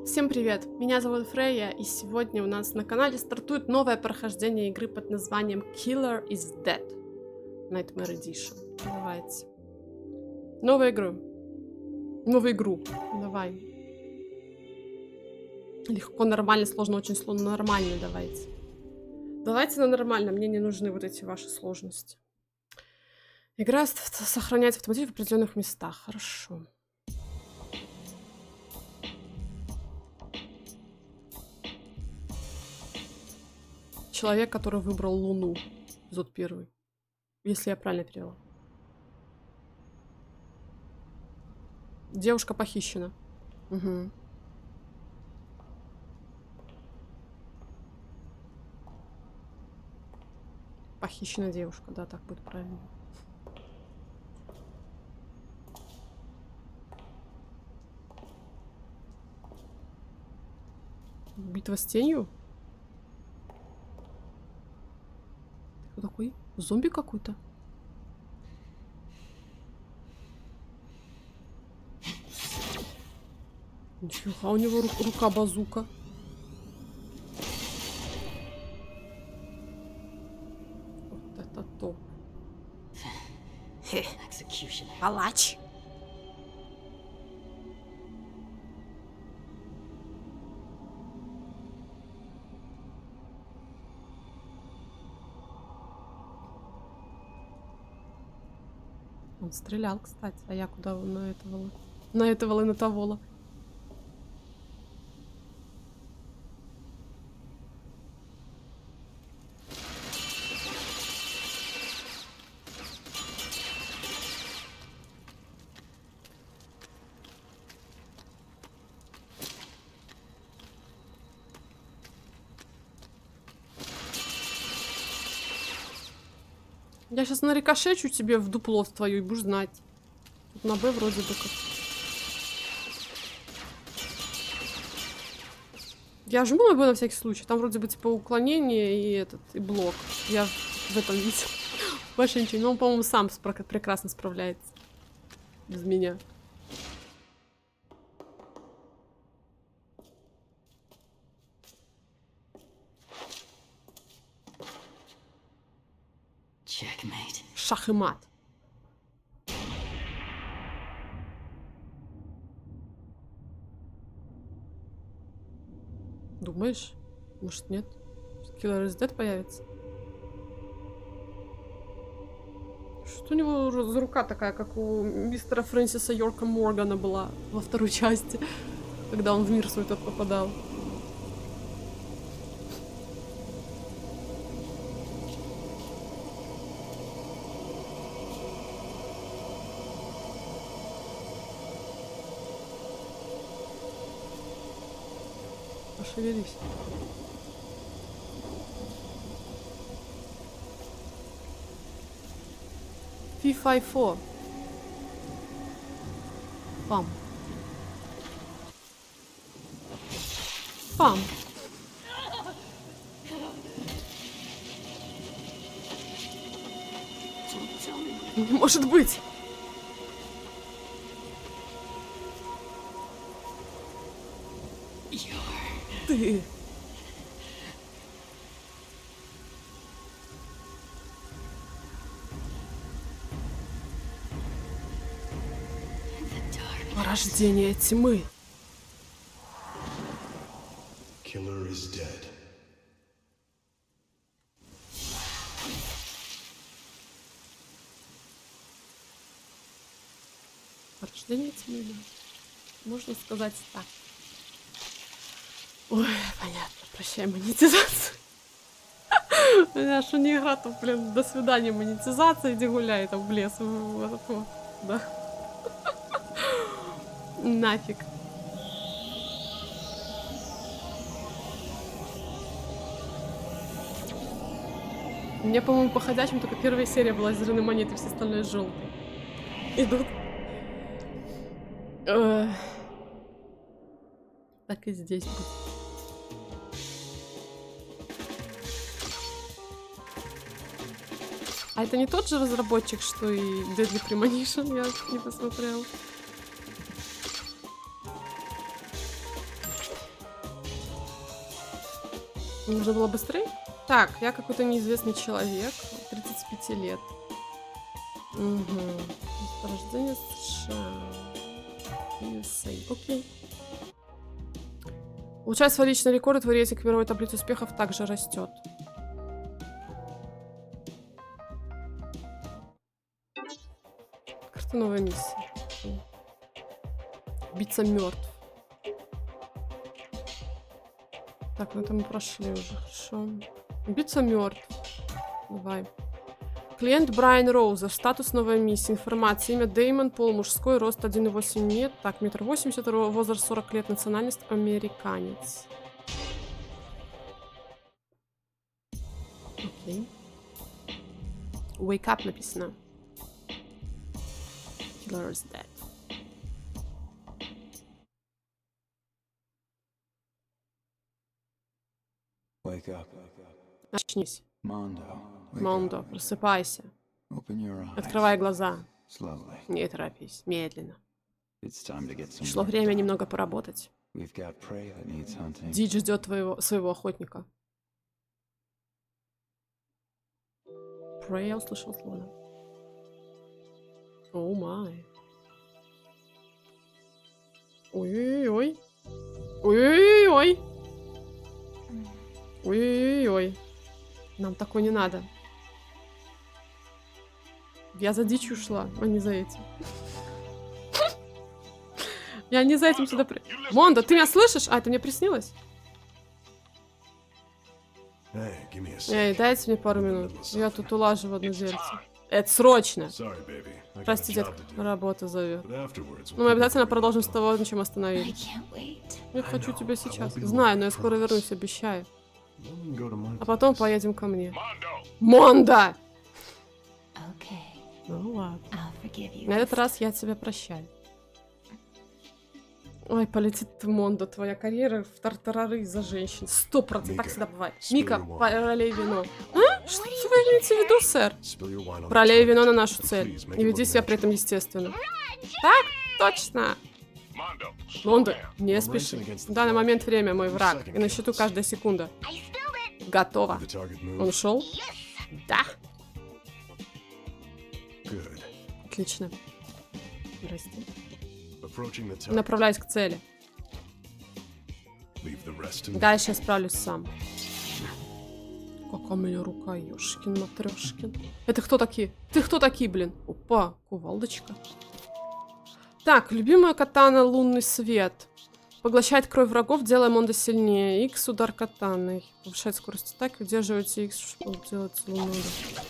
Всем привет! Меня зовут Фрейя, и сегодня у нас на канале стартует новое прохождение игры под названием Killer is Dead Nightmare Edition. Давайте. Новую игру. Давай. Легко, нормально, сложно, очень сложно. Нормально давайте. Давайте на нормально, мне не нужны вот эти ваши сложности. Игра сохраняется автоматически в определенных местах. Хорошо. Человек, который выбрал Луну. Эпизод 1. Если я правильно перевела. Девушка похищена. Угу. Похищена девушка, да, так будет правильно. Битва с тенью? Кто такой? Зомби какой-то? Нифига, у него рука-базука. Вот это топ. Палач. Он стрелял, кстати. А я куда на этого и на того. Я сейчас нарикошечу тебе в дупло в твою и будешь знать. Тут на Б вроде бы как. Я жму на Б на всякий случай. Там вроде бы типа уклонение и блок. Я в этом видела. Больше ничего. Но он, по-моему, сам прекрасно справляется. Без меня. Шах и мат. Думаешь? Может, нет? Killer is Dead появится? Что у него за рука такая, как у мистера Фрэнсиса Йорка Моргана была во второй части, когда он в мир свой тот попадал? Пошевелись. Фи-фай-фо. Пам. Пам. Не может быть. Ты. Порождение тьмы. Killer is dead. Порождение тьмы, да. Можно сказать так. Ой, понятно. Прощай, монетизацию. Я что не игра, то, блин, до свидания, монетизация, иди гуляй там в лес. Да. Нафиг. Мне, по-моему, по ходячим только первая серия была зеленой монеты, все остальные желтые. Идут. Так и здесь будет. А это не тот же разработчик, что и Deadly Premonition, я не посмотрела. Нужно было быстрее? Так, я какой-то неизвестный человек, 35 лет. Угу. Месторождение США. USA. Окей. Улучшая свои личные рекорды, твой рейтинг в мировой таблице успехов также растет. Карта новая миссия. Убийца мертв. Так, ну это мы прошли уже, хорошо. Убийца мертв. Давай. Клиент Брайан Роузер. Статус новая миссия. Информация. Имя Дэймон. Пол мужской. Рост 1,8 метра. Так, 1,80 м. Возраст 40 лет. Национальность американец. Окей. Wake up написано. Killer is dead. Wake up. Очнись. Mondo. Wake Мондо, up. просыпайся. Open your eyes. Открывай глаза. Slowly. Не торопись. Медленно. It's time to get some Пришло work время done. немного поработать. We've got prey that needs hunting. Дидж ждет своего охотника. Prey, я услышал словно. О май. Ой-ой-ой. Ой-ой-ой. Ой-ой-ой. Нам такое не надо. Я за дичью шла, а не за этим. Я не за этим сюда Мондо, ты меня слышишь? А, это мне приснилось? Hey, give me a sec. Эй, дайте мне пару минут. Я тут улажу в одно зельце. Это срочно. Sorry, baby. I got a Прости, job детка, to do. работа зовет. But afterwards, Ну, мы обязательно продолжим с того, на чем остановились. Я хочу тебя сейчас. Знаю, но я скоро вернусь, обещаю. Then we can go to my А потом place. поедем ко мне. Мондо! Ну ладно. На этот раз я тебя прощаю. Ой, полетит Мондо, твоя карьера в тартарары из-за женщин. 100%, так Мика, всегда бывает. spill Мика, your wine. пролей вино. А? Что вы имеете в виду, сэр? Spill your wine on the Пролей target. вино на нашу And цель. please make Не it веди look себя при natural. этом естественно. Так, точно. Мондо, не спеши. В данный момент время мой враг. И на счету каждая секунда. Готово. Did the target move? Он ушел? Да. Good. Отлично. Здрасте. Approaching the target. Направляюсь к цели. Leave the rest to me. Дальше я справлюсь сам. Какая у меня рука, ёшкин матрешкин. Это кто такие? Ты кто такие, блин? Опа, кувалдочка. Так, любимая катана лунный свет. Поглощает кровь врагов, делая Мондо сильнее. X удар катаной. Повышает скорость атаки, удерживайте X, чтобы делать лунный удар.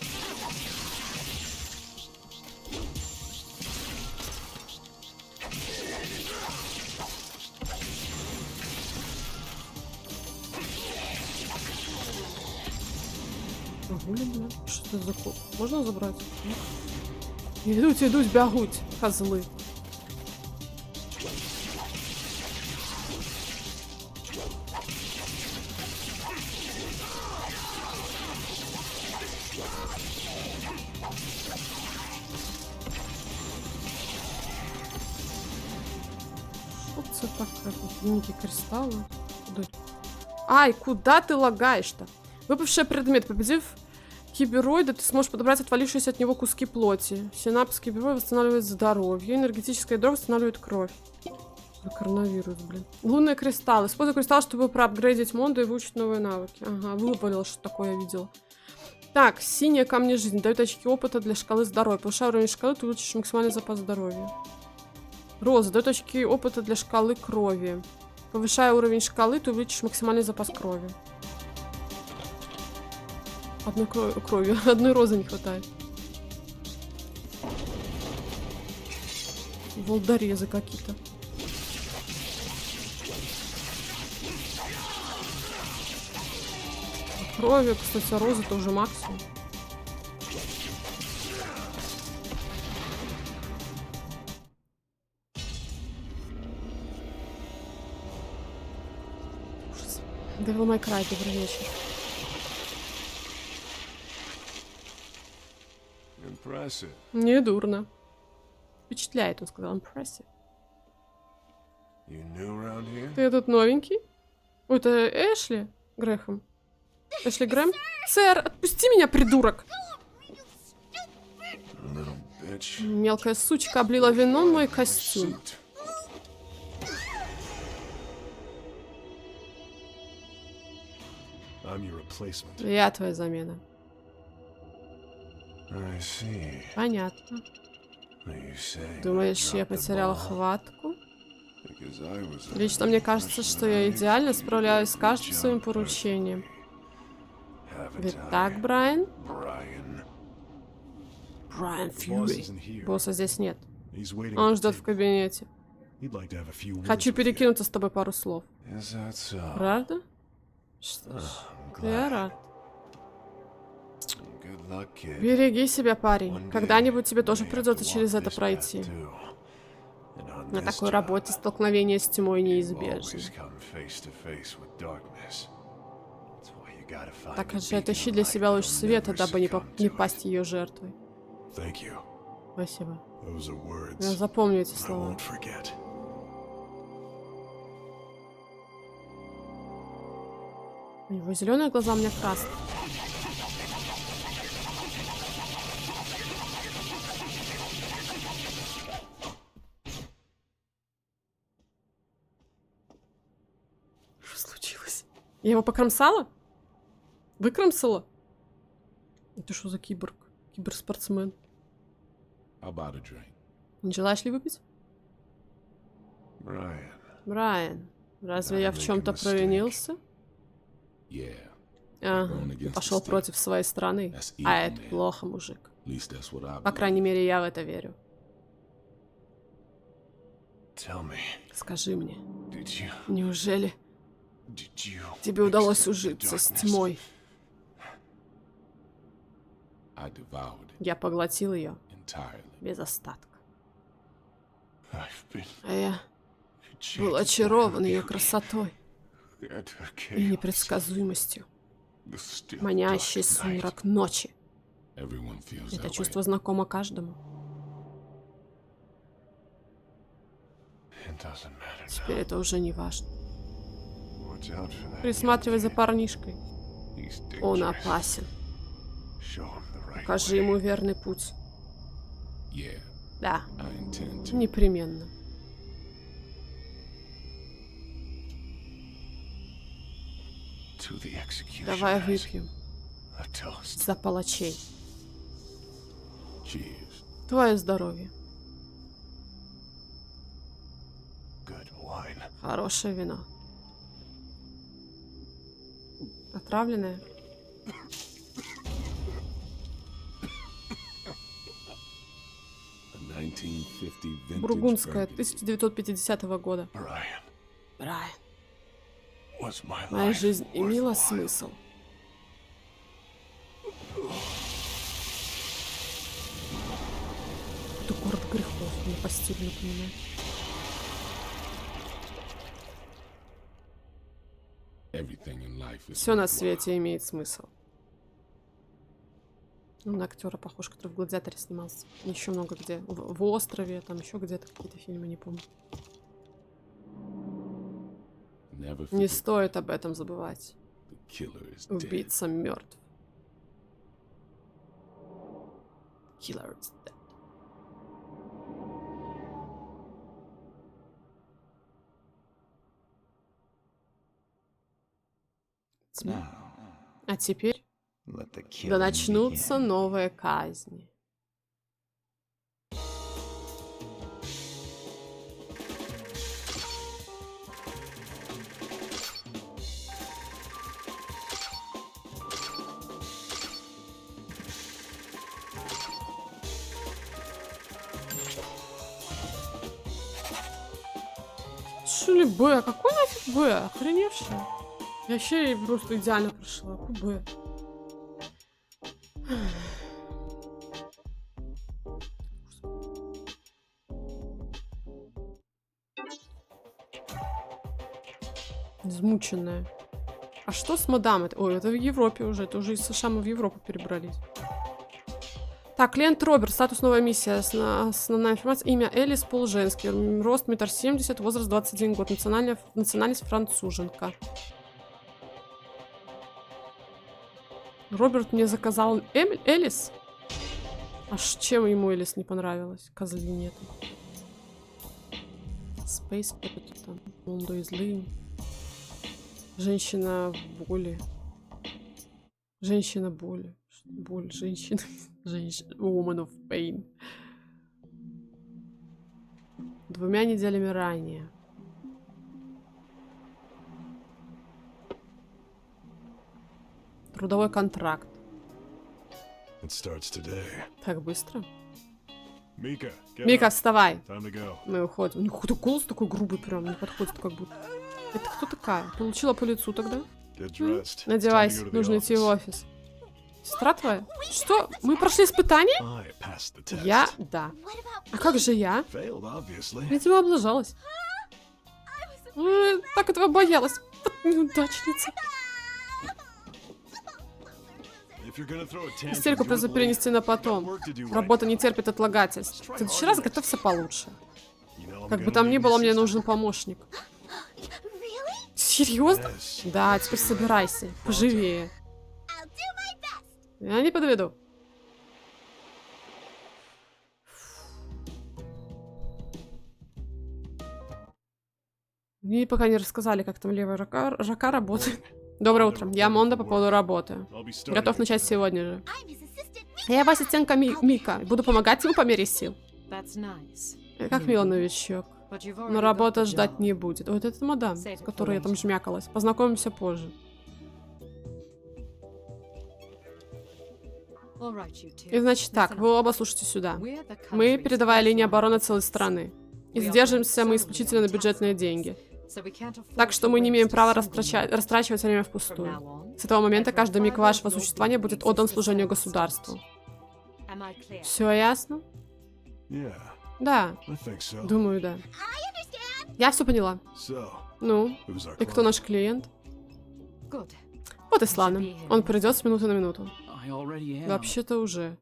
Блин, что это за кол? Можно забрать? Идуть, бягуть, козлы. Что це таке? Некие кристаллы. Куда? Ай, куда ты лагаешь-то? Выпавший предмет. Победив кибероида, ты сможешь подобрать отвалившиеся от него куски плоти. Синапс кибероида восстанавливает здоровье. Энергетическое ядро восстанавливает кровь. Коронавирус, блин. Лунные кристаллы. Используй кристалл, чтобы проапгрейдить Мондо и выучить новые навыки. Ага, выпалил, что такое я видела. Так, синие камни жизни. Дают очки опыта для шкалы здоровья. Повышая уровень шкалы, ты увеличишь максимальный запас здоровья. Роза. Дают очки опыта для шкалы крови. Повышая уровень шкалы, ты увеличишь максимальный запас крови. Одной крови. Одной розы не хватает. Волдорезы какие-то. Крови, кстати, розы тоже максимум. Ужас. Devil May Cry, добрый вечер. Impressive. Не дурно. Впечатляет, он сказал. Impressive. You new around here? Ты тут новенький? Ой, это Эшли Грэхэм. Эшли Грэм? Сэр, отпусти меня, придурок! Little bitch. Мелкая сучка облила вином мой костюм. Suit. I'm your replacement. Я твоя замена. I see. Понятно. You say Думаешь, я dropped the потеряла ball? хватку? Because I was Лично мне кажется, что я идеально справляюсь с каждым своим поручением. Haven't Ведь I, так, Брайан? Brian? Брайан The boss Фьюри. isn't here. Босса здесь нет. He's waiting Он at the ждет в table. кабинете. He'd like to have a few words Хочу with you. перекинуться с тобой пару слов. Is that so? Правда? Что ж, I'm я glad. рад. Good luck, kid. Береги себя, One парень. day Когда-нибудь тебе you тоже may have придется to через walk это this пройти. path too. And on На this такой job, работе столкновение с тьмой you'll неизбежно. always come face to face with darkness. That's why you gotta find Так a же beacon отыщи of для light себя луч that'll света, never дабы не succumb не to it. пасть ее жертвой. Thank you. Спасибо. Those are words Я запомню эти I слова. won't forget. У него зеленые глаза, у меня красные. Что случилось? Я его покромсала? Выкромсала? Это что за киборг? Киберспортсмен. How about a drink? Не желаешь ли выпить? Brian, Брайан, разве я в Gotta make a чем-то mistake. провинился? Yeah, Ага, Going against пошел the state. против своей страны. That's А evil, это man. плохо, мужик. at least that's what I По крайней мере, я в это верю. tell me, Скажи мне, did you неужели Тебе тебе удалось ужиться с тьмой? I devoured it Я поглотил ее entirely. без остатка. А я был очарован ее красотой и непредсказуемостью, манящий сумрак ночи. Everyone feels Это that чувство way. знакомо каждому. Теперь это уже не важно. Присматривай за парнишкой. Он опасен. Покажи ему верный путь. Yeah, Да, I intend to. непременно. Давай выпьем за палачей. Cheers. Твое здоровье. Хорошее вино. Отравленное. A 1950 vintage Бургундское, Burgundy. 1950 года. Брайан, моя Моя жизнь имела смысл. Это город грехов, мне постиг напоминает. Everything in life is Все на worthwhile. свете имеет смысл. Он на актера похож, который в «Гладиаторе» снимался. Еще много где. В «Острове», там еще где-то какие-то фильмы, не помню. Never Не forget стоит об этом забывать. the killer is dead. Убийца мертв. Killer is dead. Now, А теперь let the да killing начнутся begin. новые казни. Что ли Б? Какой нафиг Б? Охреневшая. Я вообще просто идеально прошла. Какой Б? Измученная. А что с мадам? Ой, это в Европе уже. Это уже из США мы в Европу перебрались. Так, клиент Роберт. Статус новая миссия. Основная информация. Имя Элис, пол женский. Рост 1,70 м, возраст 21 год. Национальность француженка. Роберт мне заказал Элис. А чем ему Элис не понравилось? Козли нету. Space Capital там. Мондо из Лин. Женщина в боли. Женщина боли. Боль, женщина. Woman of pain. 2 неделями ранее. Трудовой контракт. It starts today. Так быстро? Mika, get Мика, up. вставай. Time to go. Мы уходим. У них какой-то голос такой грубый прям, не подходит как будто. Это кто такая? Получила по лицу тогда? Get dressed. It's time to Надевайся, go to the нужно идти в office. офис. Сестра твоя? Что? Мы прошли испытание? I passed the test. Я? Да. А как же я? Failed, obviously. Видимо, облажалась. Так этого боялась. Вот неудачница. If you're gonna throw a tantrum, Истерику do it придется late. перенести на Got потом. work to do right Работа now. не терпит отлагательств. В следующий раз готовься получше. You know I'm Как бы gonna там ни need было, an мне assistant. нужен помощник. Серьезно? Yes. Да, теперь собирайся. Поживее. Я не подведу. Мне пока не рассказали, как там левая рука работает. Доброе утро. Я Монда по поводу работы. I'll be starting Готов in начать 10 сегодня же. Я его ассистентка Мика. Буду помогать ему по мере сил. Как мило, новичок. Но работа ждать не будет. Вот это мадам, с которой я там жмякалась. Познакомимся позже. И значит так, вы оба слушайте сюда. Мы передовая линия обороны целой страны. И сдерживаемся мы исключительно на бюджетные деньги. Так что мы не имеем права растрачивать время впустую. С этого момента каждый миг вашего существования будет отдан служению государству. Все ясно? Yeah, Да, I think so. думаю, да. Я все поняла. So, Ну, who's our и кто client? наш клиент? Вот и славно. Он придет с минуты на минуту. Вообще-то уже.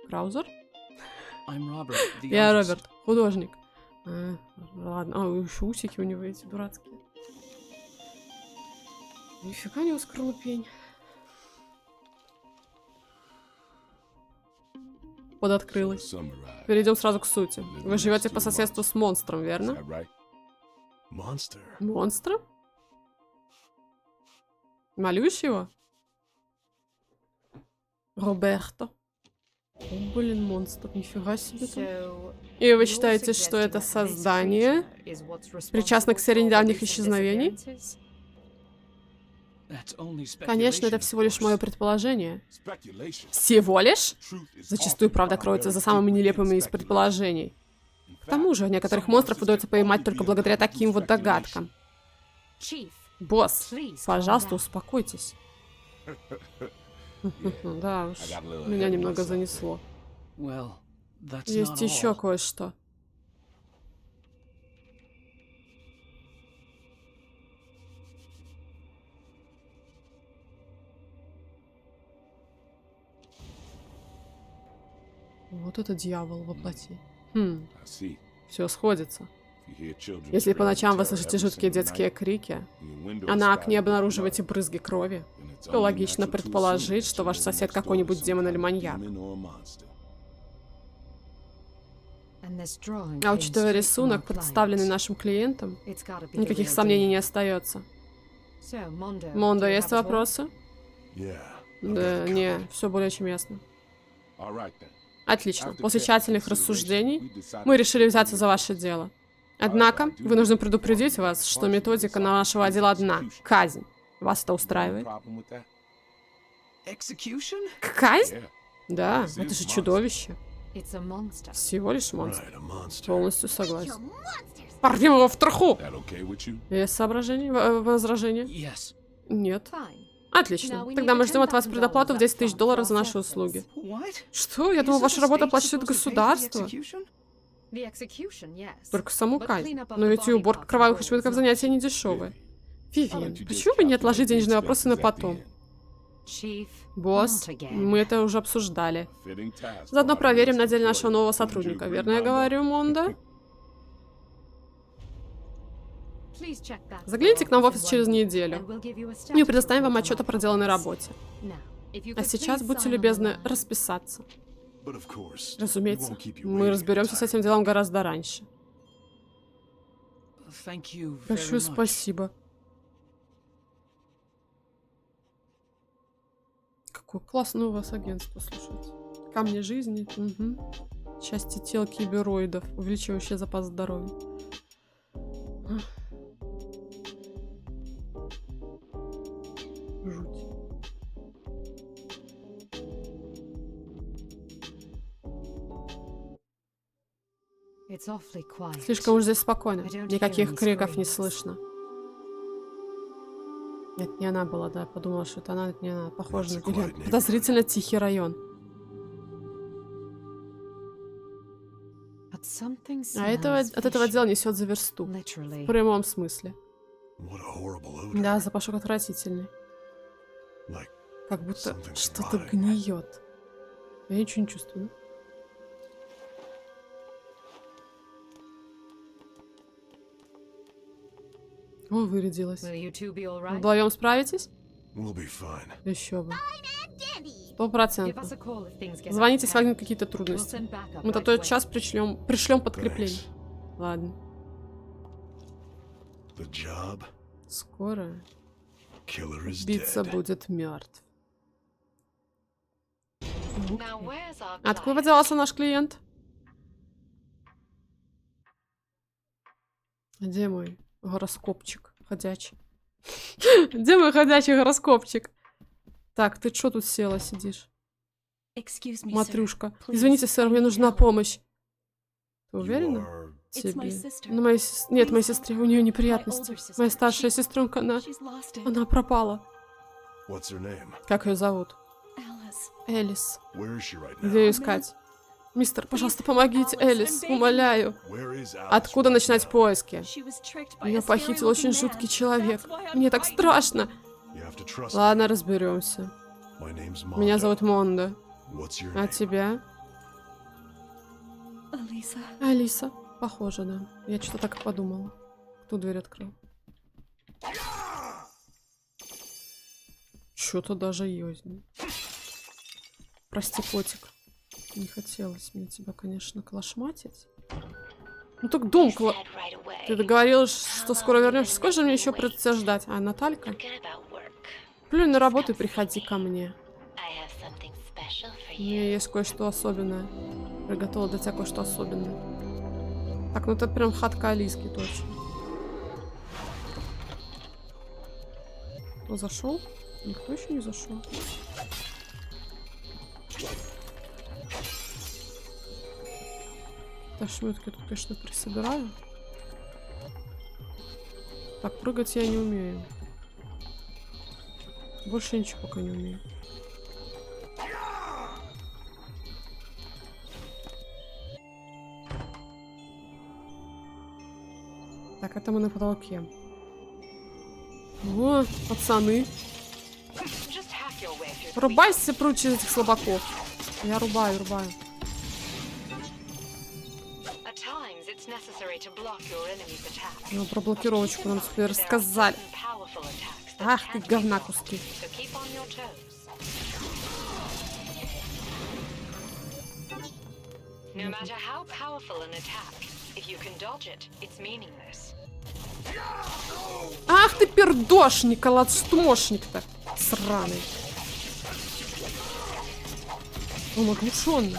Краузер? Я Роберт, художник. Ладно, еще усики у него эти дурацкие. Нифига не скорлупень. Подоткрылась. Перейдем сразу к сути. Вы живете по соседству с монстром, верно? Monster. Монстром? Малюешь его? Роберто. О, блин, монстр, нифига себе там. И вы считаете, что это создание причастно к серии недавних исчезновений? Конечно, это всего лишь мое предположение. Всего лишь? Зачастую правда кроется за самыми нелепыми из предположений. К тому же, некоторых монстров удается поймать только благодаря таким вот догадкам. Босс, пожалуйста, успокойтесь. Да уж, меня немного занесло. Есть еще кое-что. Вот это дьявол воплоти. Все сходится. Если по ночам вы слышите жуткие детские крики, а на окне обнаруживаете брызги крови, то логично предположить, что ваш сосед какой-нибудь демон или маньяк. А учитывая рисунок, представленный нашим клиентом, никаких сомнений не остается. Мондо, есть вопросы? Yeah. Да, не, все более чем ясно. Отлично. После тщательных рассуждений мы решили взяться за ваше дело. Однако, вынужден предупредить вас, что методика нашего отдела одна – казнь. Вас это устраивает? Казнь? Да, это же чудовище. Всего лишь монстр. Right, a monster. Полностью согласен. Порвем его в труху! Есть соображение? Возражение? Нет. Отлично. Тогда мы ждем от вас предоплату в $10 000 за наши услуги. Что? Я думал, ваша работа оплачивает государство. Только саму казнь. Но ведь и уборка кровавых ошметков занятия не дешевые. Вивиан, почему бы не отложить денежные вопросы на потом? Босс, мы это уже обсуждали. Заодно проверим на деле нашего нового сотрудника. Верно я говорю, Мондо? Загляните к нам в офис через неделю. И предоставим вам отчет о проделанной работе. А сейчас, будьте любезны, расписаться. But of course, Разумеется, we won't keep you мы waiting разберемся с этим делом гораздо раньше. Thank you very Большое much. спасибо. Какое классное у вас агентство, слушайте. Камни жизни. Угу. Части тел кибероидов, увеличивающие запас здоровья. Жуть. Слишком уж здесь спокойно. Никаких криков не слышно. Нет, не она была, да. Подумала, что это она, это не она. Похоже на нее. Подозрительно тихий район. А от этого дела несет за версту. В прямом смысле. What a horrible odor. Да, запашок отвратительный. Like Как будто something's что-то rotting. гниет. Я ничего не чувствую. О, вырядилась. Вдвоем справитесь? We'll be fine. Еще бы. 100%. Звоните, если возникнут какие-то трудности. Мы-то тот час пришлем подкрепление. Thanks. Ладно. The job? Скоро Killer is убийца dead. будет мертв. Откуда делался наш клиент? Где мой гороскопчик ходячий? Где мой ходячий гороскопчик? Так, ты что тут села, сидишь? Матрюшка. Извините, сэр, мне нужна помощь. Ты You уверена? are... Тебе. Ну, нет, моей сестре, у нее неприятности. Моя старшая сестренка, она пропала. What's her name? Как ее зовут? Элис. Where is she right Где now? ее искать? Мистер, пожалуйста, помогите, Элис, умоляю. Where is Alice Откуда right начинать now? поиски? Ее похитил очень жуткий человек. Мне так страшно. You have to trust me. Ладно, разберемся. My name's Меня Mondo. зовут Монда. What's your А name? тебя? Алиса. Похоже, да. Я что-то так и подумала. Кто дверь открыл? Что-то даже ёзнь. Прости, котик. Не хотелось мне тебя, конечно, клашматить. Ну так дом Ты договорилась, что скоро вернешься. Сколько же мне еще придется ждать? А, Наталька? Плюнь на работу и приходи ко мне. У меня есть кое-что особенное. Приготовила для тебя кое-что особенное. Так, ну это прям хатка Алиски, точно. Кто зашел? Никто еще не зашел. Да, шметки тут, конечно, присобираю. Так, прыгать я не умею. Больше ничего пока не умею. Так, это мы на потолке. О, пацаны. Рубайся прочь из этих слабаков. Я рубаю. Ну, про блокировочку нам теперь рассказали. Ах ты, говна куски. Ах ты, пердошник, колотстмошник-то. Сраный. Он оглушенный.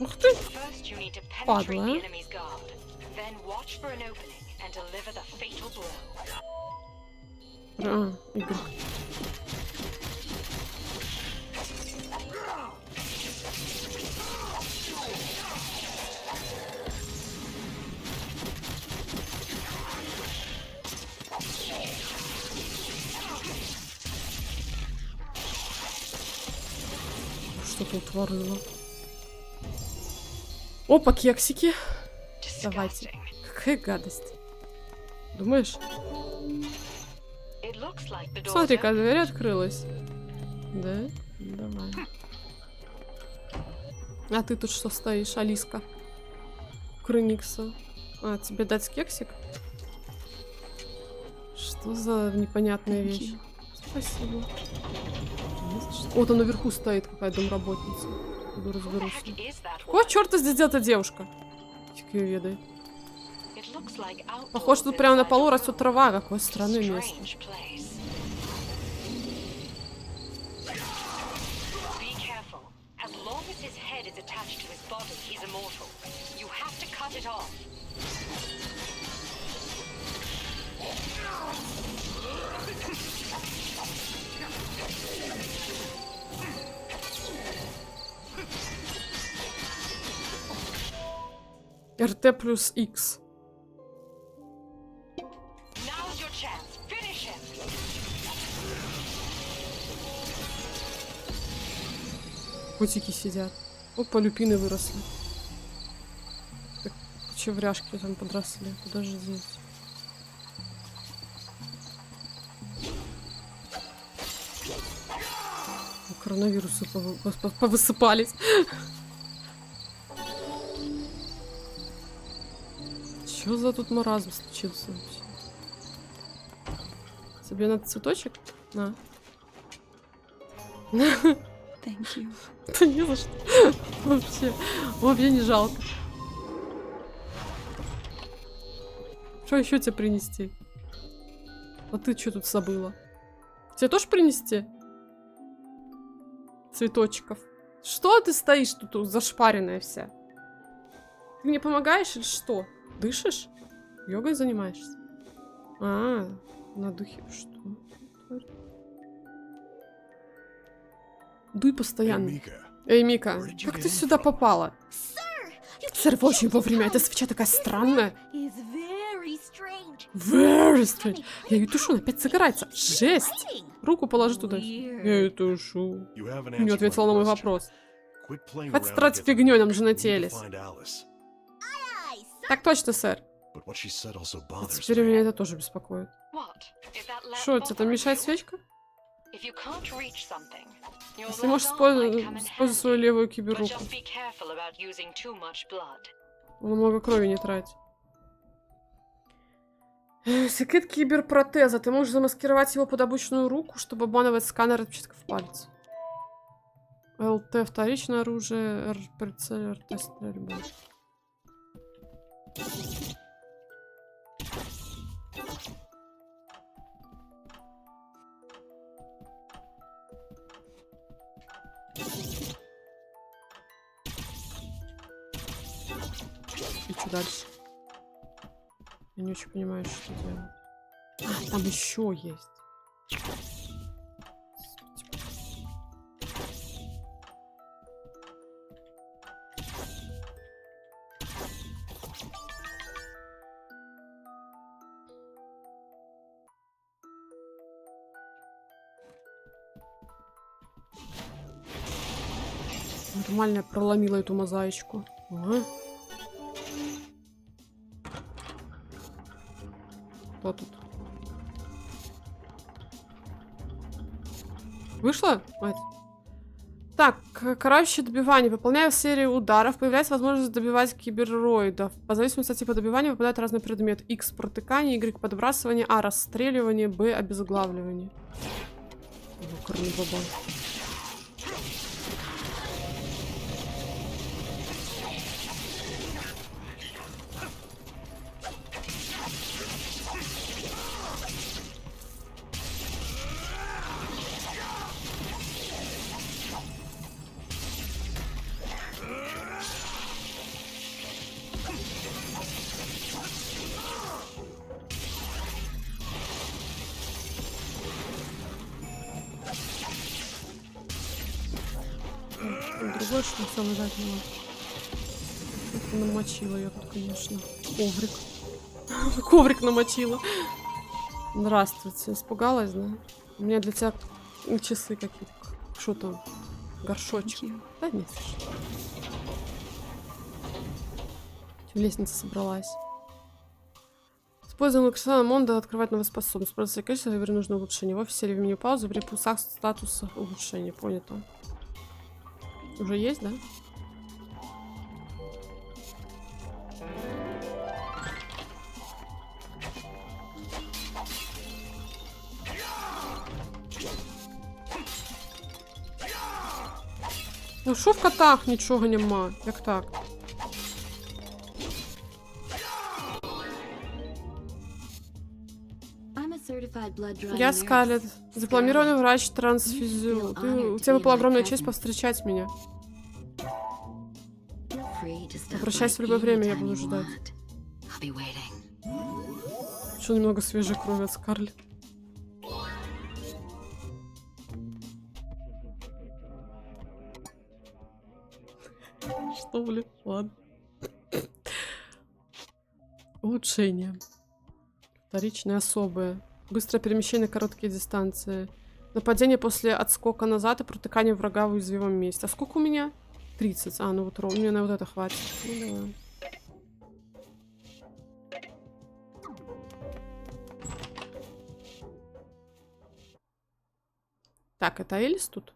Ух ты. Падла, а? Игорь. Что тут творило? Опа, кексики. Давайте. Какая гадость. Думаешь? Смотри-ка, дверь открылась. Да? Давай. А ты тут что стоишь, Алиска? Крыникса. А, тебе дать кексик? Что за непонятная вещь? Спасибо. Вот он наверху стоит, какая домработница. Буду разберусь. Какого черта здесь делает эта девушка? Фиг её ведает. Похоже, тут прямо на полу растет трава. Какое странное место. РТ плюс X. Котики сидят. Опа, люпины выросли. Так, кучевряшки там подросли. Подождите. Коронавирусы повысыпались. Чё за тут маразм случился вообще? Тебе надо цветочек? На. Thank you. Да не за что. Вообще. Вообще не жалко. Что еще тебе принести? А ты что тут забыла? Тебе тоже принести? Цветочков. Что ты стоишь тут зашпаренная вся? Ты мне помогаешь или что? Дышишь? Йогой занимаешься? А, на духе. Что? Дуй постоянно. Эй, Мика, как ты сюда попала? Сэр, вы очень вовремя. Эта свеча такая странная. Very strange. Я ее тушу, она опять загорается. Жесть. Руку положи туда. Я ее тушу. Не ответила на мой вопрос. Хватит тратить фигнёй, нам же нателись. Так точно, сэр. Теперь меня это тоже беспокоит. Что, тебе там мешает свечка? Если можешь используй свою левую киберруку. Он много крови не тратит. Секрет киберпротеза. Ты можешь замаскировать его под обычную руку, чтобы обманывать сканер отпечатков пальца. ЛТ вторичное оружие, прицел, РТ стрельба. И что дальше? Я не очень понимаю, что делать. А, там еще есть. Нормально я проломила эту мозаичку. Ага. Кто тут? Вышла? Мать. Так, карающее добивание. Выполняя серию ударов, появляется возможность добивать кибероидов. По зависимости от типа добивания выпадают разные предметы. X протыкание, Y подбрасывание, А расстреливание, Б обезглавливание. О, корнебаба. Другой, что ли, самое заднее. Намочила я тут, конечно. Коврик. Коврик намочила. Здравствуйте. Испугалась, да? У меня для тебя часы какие-то. Что там? Горшочек. Да нет. Лестница собралась. Используем Оксана Монда открывать новые способности. Просто количество выбери нужное улучшение. В офисе или в меню паузы при пульсах статуса улучшения. Понято. Уже есть, да? Ну що в котах нічого нема? Як так? Я Скарлетт, дипломированный врач-трансфизиолог. У тебя выпала огромная честь повстречать меня. Обращайся в любое время, я буду ждать. Еще немного свежей крови от Скарлетт. Что, блин? Ладно. Улучшение. Вторичные особые. Быстрое перемещение на короткие дистанции. Нападение после отскока назад и протыкание врага в уязвимом месте. А сколько у меня? 30. А, ну вот мне на вот это хватит. Ну давай. Так, это Элис тут?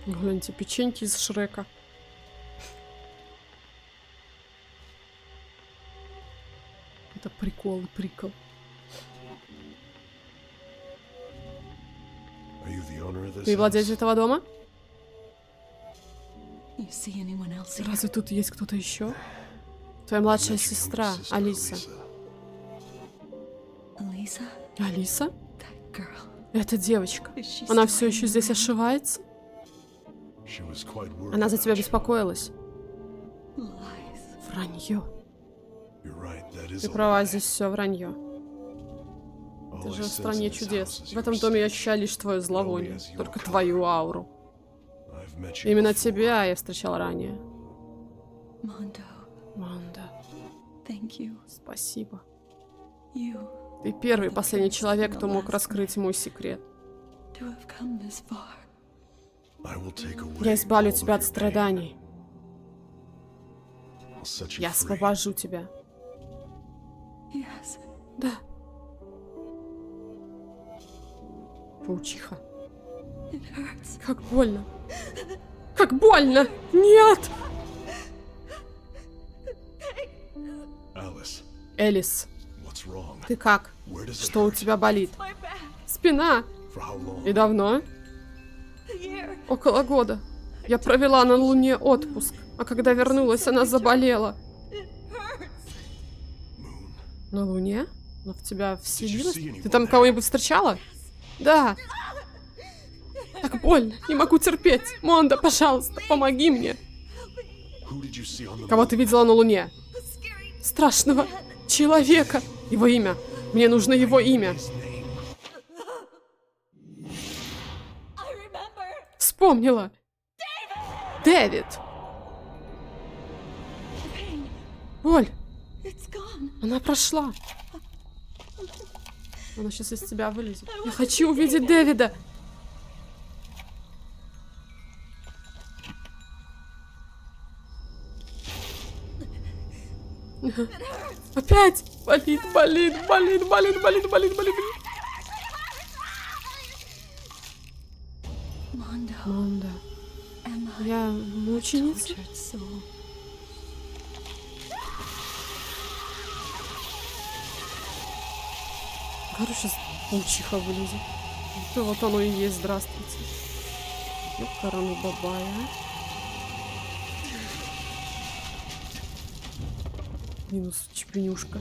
Гляньте, печеньки из Шрека. Это прикол. Are you the owner of this Ты владелец house? этого дома? You see anyone else here? Разве тут есть кто-то еще? Твоя младшая Met your сестра, younger sister, Алиса. Elisa? Алиса? That girl. Это девочка. Is she Она still все еще hanging здесь around? ошивается? She was quite worried Она за тебя about you. беспокоилась. Lies. Вранье. You're right, that is Ты a права, lie. здесь все вранье. All Ты I же в sense стране in this чудес. house is В этом your доме я stench. ощущаю лишь твое зловоние. Only as your Только color. твою ауру. I've met you Именно before. тебя я встречал ранее. Mondo, Манда, thank you. спасибо. You Ты первый и последний человек, кто мог раскрыть мой секрет. to have come this far. I will take away Я избавлю all of тебя от your pain. страданий. I'll set you Я free. освобожу тебя. Yes. Да. Паучиха. It hurts. Как больно. Как больно! Нет! Alice, Элис, what's wrong? ты как? Where does it Что у hurt? тебя болит? My back. Спина. For how long? И давно? A year. Около года. Я провела на Луне отпуск, а когда вернулась, она заболела. Moon. На Луне? Но в тебя вселилась? see anyone Ты там there? кого-нибудь встречала? Да. Так больно. Не могу терпеть. Монда, пожалуйста, помоги мне. Who did you see on the Кого moon? ты видела на Луне? Страшного человека. Его имя. Мне нужно его имя. His name. I remember. Вспомнила. Дэвид. Pain. Боль. It's gone. Она прошла. Она сейчас из тебя вылезет. Я хочу увидеть Дэвида. Опять! Болит, болит, болит, болит, болит, болит, болит. Mondo. Монда, Am I я мученица? tortured soul? Говорю, сейчас паучиха вылезет. Да вот оно и есть, здравствуйте. Ёкараны бабая. Минус чепенюшка.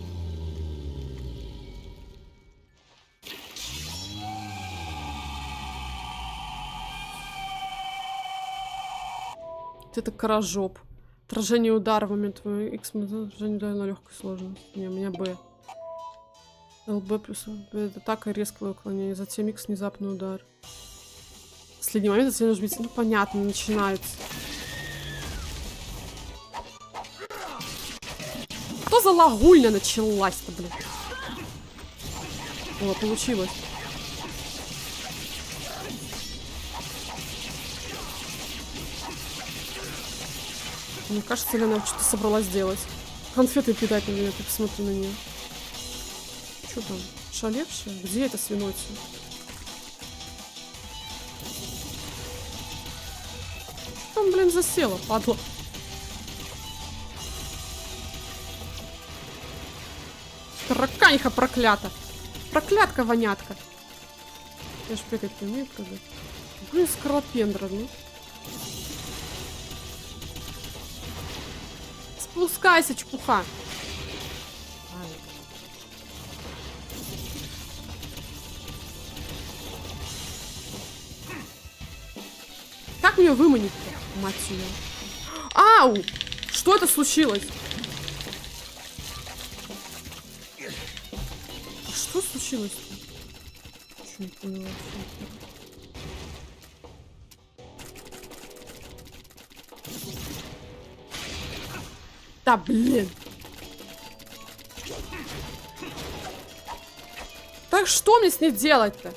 Это каражоп. Отражение удара в момент твоего X, отражение удара на легкой сложности. Не, у меня Б. ЛБ плюс ЛБ. Это так и резкое уклонение. Затем X внезапный удар. Последний момент, если нужно бить. Ну понятно, начинается. Что за лагульня началась-то, блин? О, получилось. Мне кажется, ли она что-то собралась делать. Конфеты кидать на меня, ты посмотри на нее. Что там? Шалевшая? Где это свинотина? Что там, блин, засела, падла? Тараканиха проклята! Проклятка, вонятка! Я ж бегать не умею, правда? Блин, скорлопендра, ну. Спускайся, чепуха! Ай. Как мне выманить-то, мать ее? Ау! Что это случилось? А что случилось-то? Ничего не поняла. Да, блин. Так что мне с ней делать-то?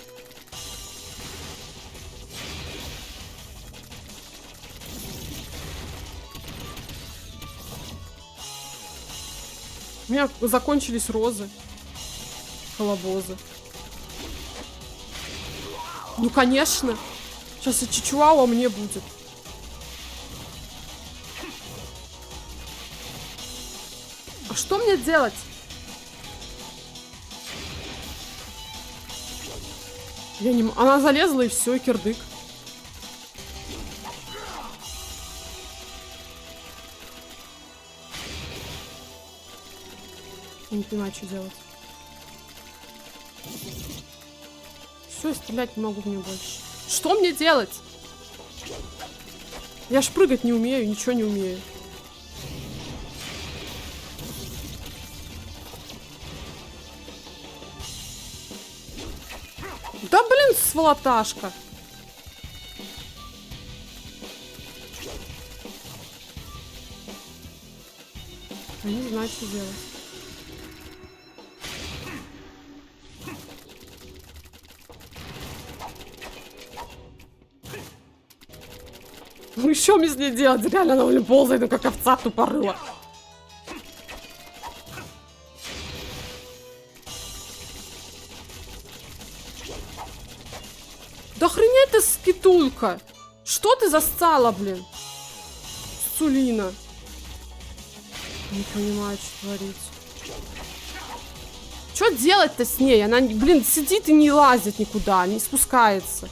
У меня закончились розы. Колобозы. Ну, конечно. Сейчас и чичуауа мне будет. А что мне делать? Я не... Она залезла и все, и кирдык. Я не понимаю, что делать. Все, стрелять не могу в нее больше. Что мне делать? Я ж прыгать не умею, ничего не умею. Да блин, сволоташка. Я не знаю, что делать. Ну что мне с ней делать? Реально она блин, ползает, ну как овца тупорыла. Да охренеть ты, скитулька! Что ты застала, блин? Сулина. Не понимаю, что творить. Что делать-то с ней? Она, блин, сидит и не лазит никуда, не спускается.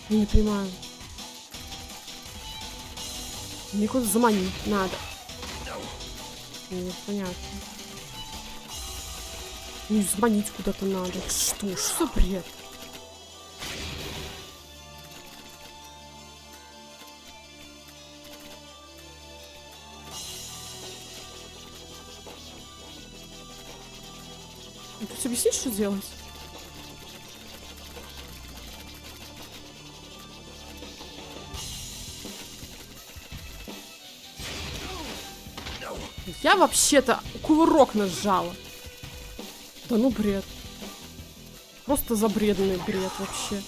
Я не понимаю. Мне куда-то заманить надо. Непонятно. Ну, заманить куда-то надо. Что за бред? Ну, ты объяснишь, что делать? Я вообще-то кувырок нажала. Да ну бред. Просто забредный бред вообще.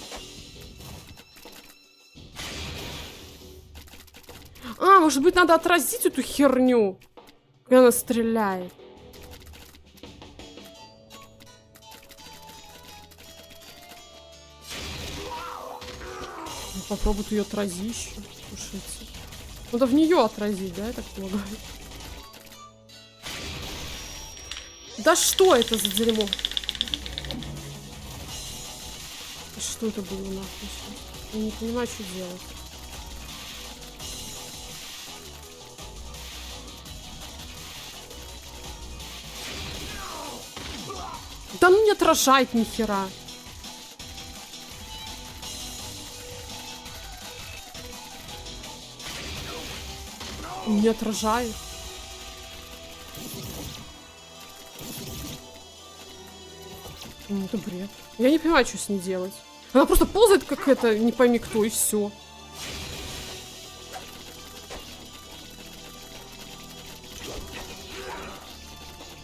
А, может быть, надо отразить эту херню, когда она стреляет. Ну, попробуй ее отрази еще. Слушайте. Надо в нее отразить, да, я так полагаю. Да что это за дерьмо? Что это было нахуй? Я не понимаю, что делать. Да ну не отражает ни хера. Не отражает. Ну, это бред. Я не понимаю, что с ней делать. Она просто ползает, как это, не пойми кто, и все.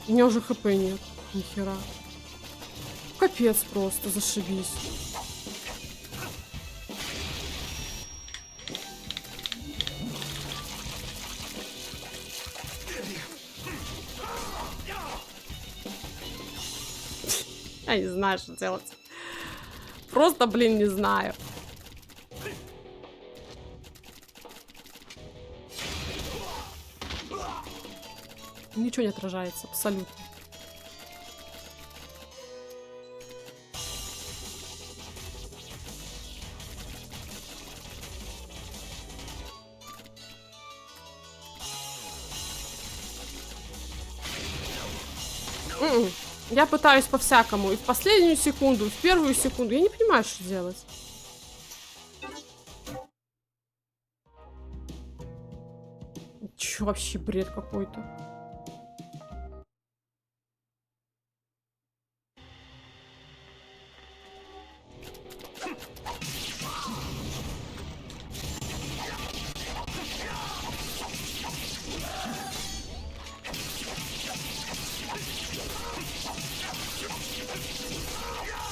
У меня уже хп нет. Нихера. Капец просто, зашибись. Я не знаю, что делать. Просто, блин, не знаю. Ничего не отражается, абсолютно. Я пытаюсь по-всякому. И в последнюю секунду, и в первую секунду. Я не понимаю, что делать. Чё вообще бред какой-то?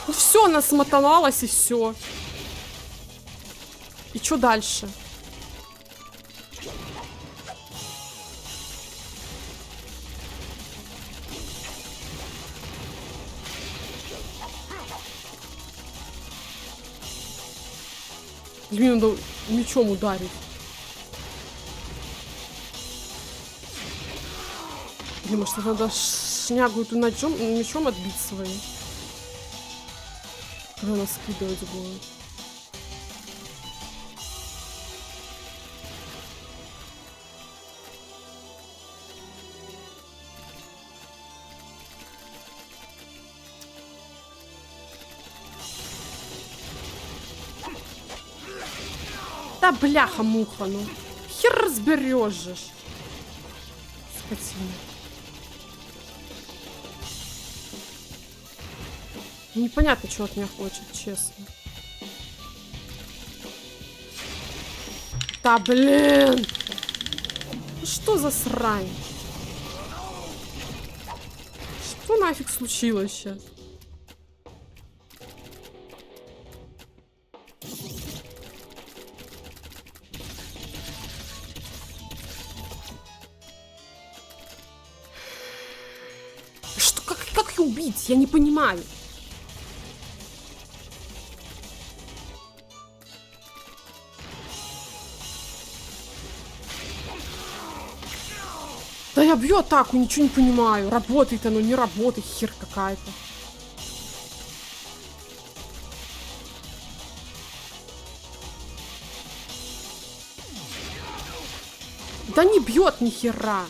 Ну все, она смоталась и все. И что дальше? Блин, надо мечом ударить. Блин, может, надо шнягу эту мечом отбить своим? Когда она скидывать будет. Да бляха-муха, ну. Хер разберешь же. Скотина. Непонятно, что от меня хочет, честно. Да блин! Что за срань? Что нафиг случилось сейчас? Что, как ее убить? Я не понимаю. Да я бью атаку, ничего не понимаю. Работает оно, не работает, хер какая-то. Да не бьет ни хера.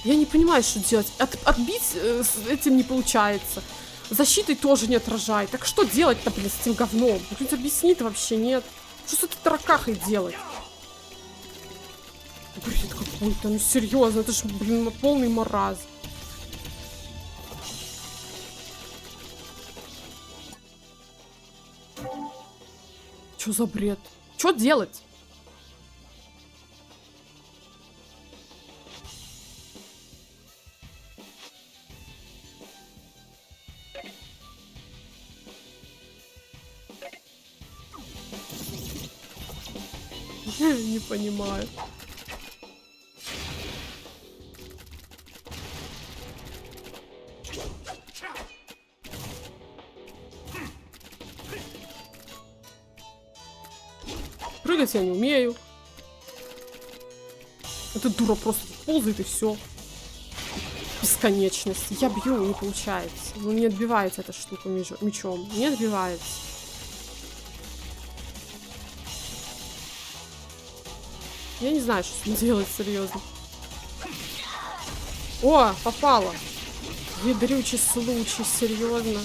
Я не понимаю, что делать. Отбить с этим не получается. Защитой тоже не отражает. Так что делать-то, блин, с этим говном? Кто-нибудь объяснит вообще, нет? Что с этой таракахой делать? Бред какой-то, ну серьезно, это ж, блин, полный маразм. Чё за бред? Чё делать? Не понимаю. Прыгать я не умею. Эта дура просто ползает и все. Бесконечность. Я бью, не получается. Ну не отбивается эта штука мечом. Не отбивается. Я не знаю, что с ним делать, серьезно. О, попала. Ядрючий случай, серьезно.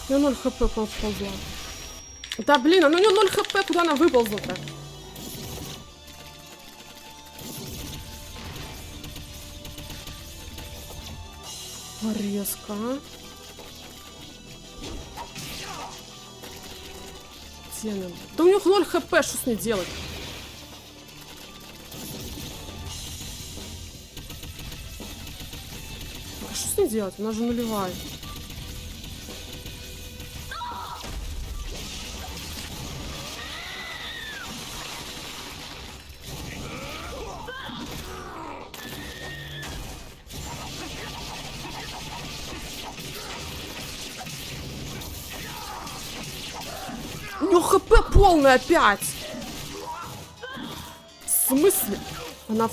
У нее 0 хп ползла. Да блин, а у нее 0 хп, куда она выползла-то? Резко, а? Где она? Да у нее 0 хп, что с ней делать? А что с ней делать? Она же нулевая. Ну, хп полный опять. В смысле? Она...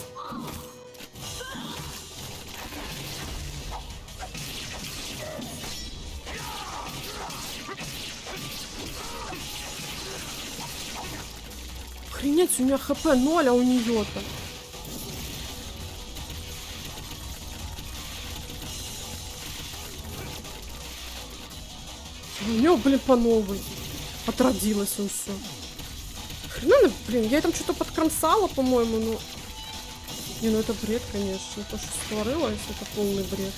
Охренеть, у меня хп 0, а у нее-то. У нее, блин, по новой. Отродилась он все. Хрена, блин, я там что-то подкромсала, по-моему, ну... Не, ну это бред, конечно. То, что створилось, это полный бред.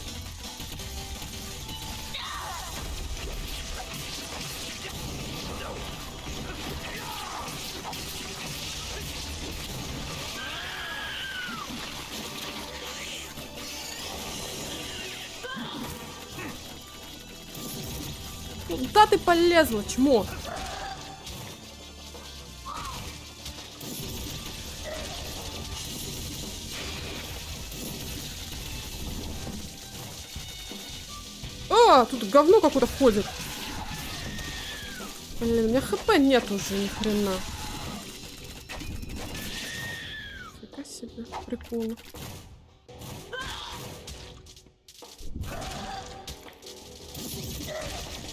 Куда ты полезла, чмо? А, тут говно какое-то входит. Блин, у меня хп нет уже, ни хрена. Фига себе, прикольно.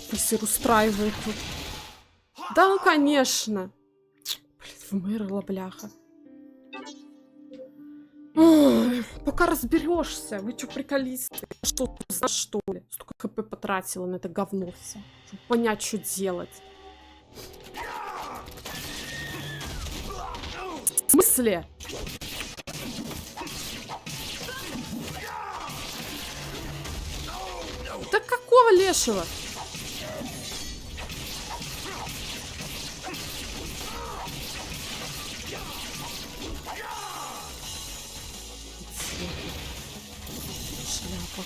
Писер устраивает тут. Да, ну конечно. Блин, вымерла, бляха. Ой, пока разберешься. Вы что, приколисты? Что, знаешь, что ли? Столько хп потратила на это говно все. Чтобы понять, что делать. В смысле? Да какого лешего? Шляпа.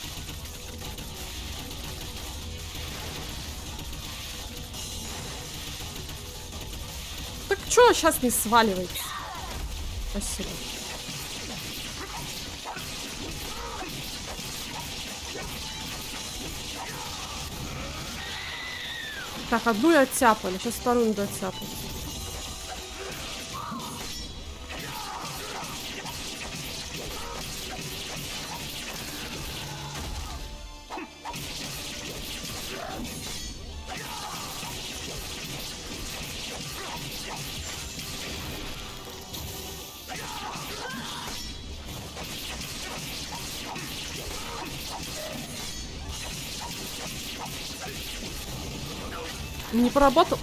Так чё сейчас не сваливается? Спасибо. Так, одну я оттяпали, сейчас вторую надо оттяпать. Не поработал.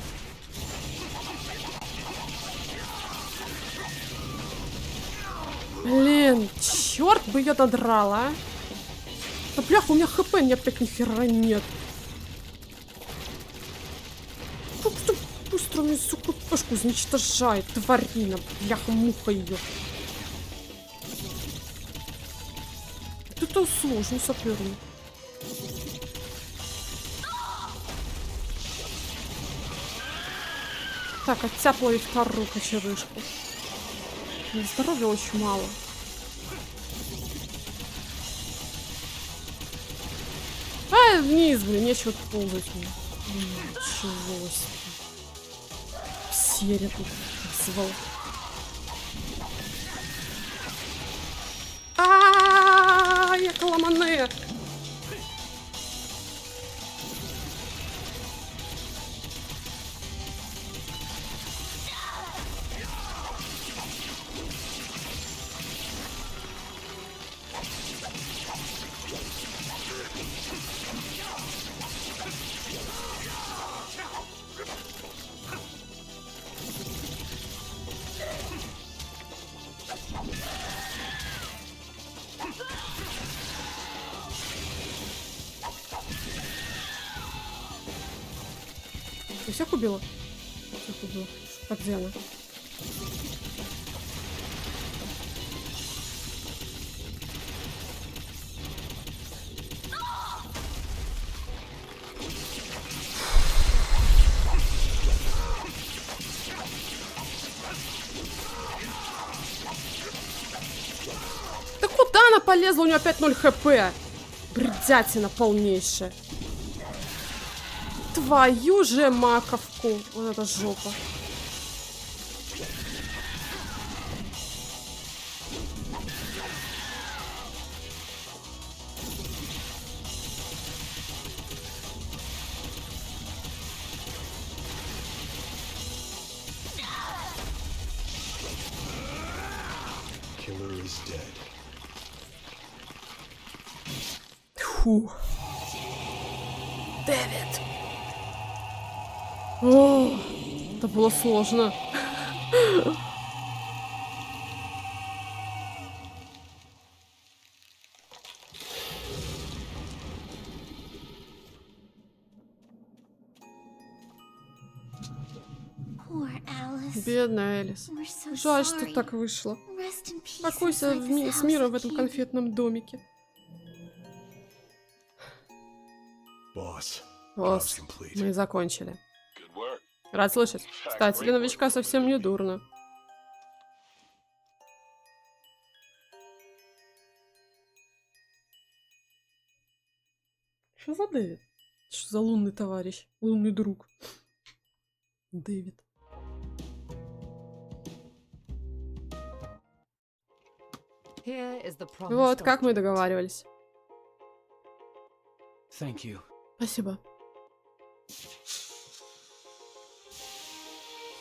Блин, черт бы ее додрала, а. Да бляха, у меня хп нет, опять ни хера нет. Как-то быстро мне всю купешку уничтожает, тварина, бляха-муха ее. Это сложный соперник. Так, оттяпала и вторую кочерышку. Здоровья очень мало. А, вниз, блин, нечего ползать. Ничего себе. Серия тут звал. Я коломане. Ты всех убила? Всех убила. Так, где она? Да куда она полезла? У нее опять 0 хп. Бредятина полнейшая. Твою же маковку. Вот это жопа. Killer is dead. Фу. Дэвид. О, это было сложно. Poor Alice. Бедная Элис. We're so Жаль, что sorry. так вышло. Rest in peace Покойся inside this с house миром of в этом King. конфетном домике. Boss. Босс, Job's complete. мы закончили. Good work. Рад слышать. Кстати, для новичка совсем не дурно. Что за Дэвид? Что за лунный товарищ? Лунный друг. Дэвид. Вот, как мы договаривались. Thank you. Спасибо.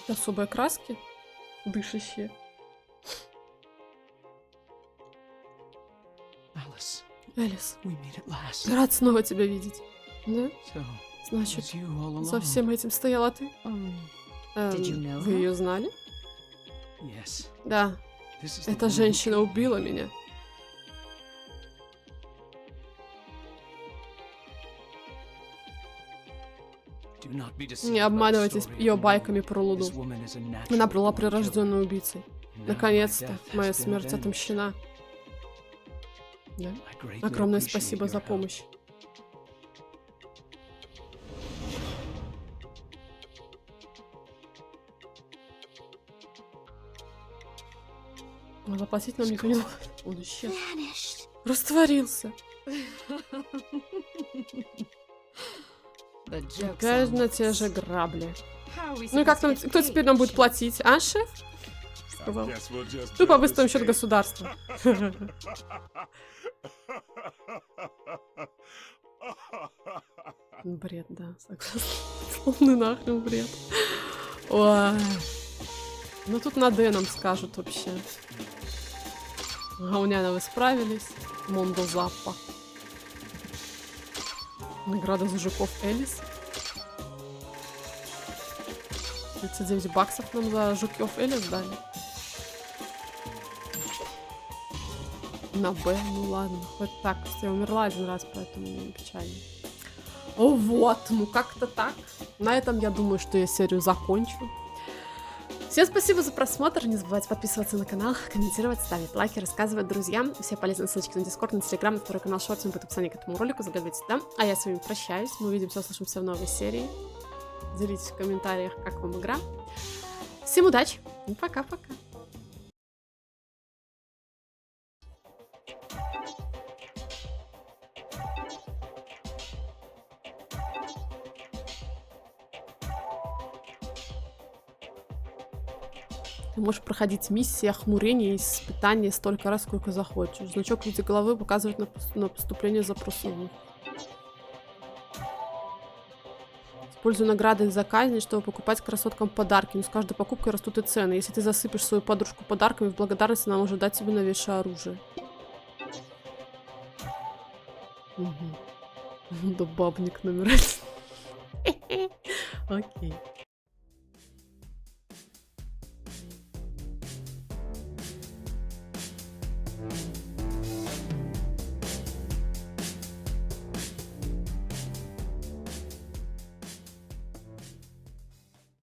Особые краски, дышащие. Alice, Элис, we meet at last. рад снова тебя видеть. Да? So, Значит, it's you all along. за всем этим стояла ты? Did you know Вы her? ее знали? Yes. Да, This is the эта woman who женщина killed me. убила меня. Do not be deceived Не by the обманывайтесь story ее of the байками woman. про Луну. This woman is a natural Она была born killer. прирожденной убийцей. Now my Наконец-то death has моя been смерть avenged. отомщена. Да? I greatly Огромное appreciate спасибо your за help. помощь. Но заплатить нам никто не надо. Он исчез. Vanished. Растворился. Опять на те же грабли. Ну и как нам, кто теперь нам будет платить, а, шеф? Сказал. Guess we'll just Тупо build выставим this счет thing. государства. Бред, да, согласна. Полный нахрен бред. Ой. Ну тут на Д нам скажут вообще. Гауняна, вы справились. Мондо Заппа. Награда за жуков Элис. 39 баксов нам за жуков Элис дали. На Б, ну ладно, хоть так. Я умерла один раз, поэтому не печально. О, вот, ну как-то так. На этом я думаю, что я серию закончу. Всем спасибо за просмотр. Не забывайте подписываться на канал, комментировать, ставить лайки, рассказывать друзьям. Все полезные ссылочки на Дискорд, на Телеграм, на второй канал Шортс будет в описании к этому ролику. Заглядывайте там. А я с вами прощаюсь. Мы увидимся, услышимся в новой серии. Делитесь в комментариях, как вам игра. Всем удачи и пока-пока. Ты можешь проходить миссии охмурения и испытания столько раз, сколько захочешь. Значок в виде головы показывает на поступление запросов. Используй награды за казни, чтобы покупать красоткам подарки. Но с каждой покупкой растут и цены. Если ты засыпешь свою подружку подарками, в благодарность она может дать тебе новейшее оружие. Да бабник номер один. Окей.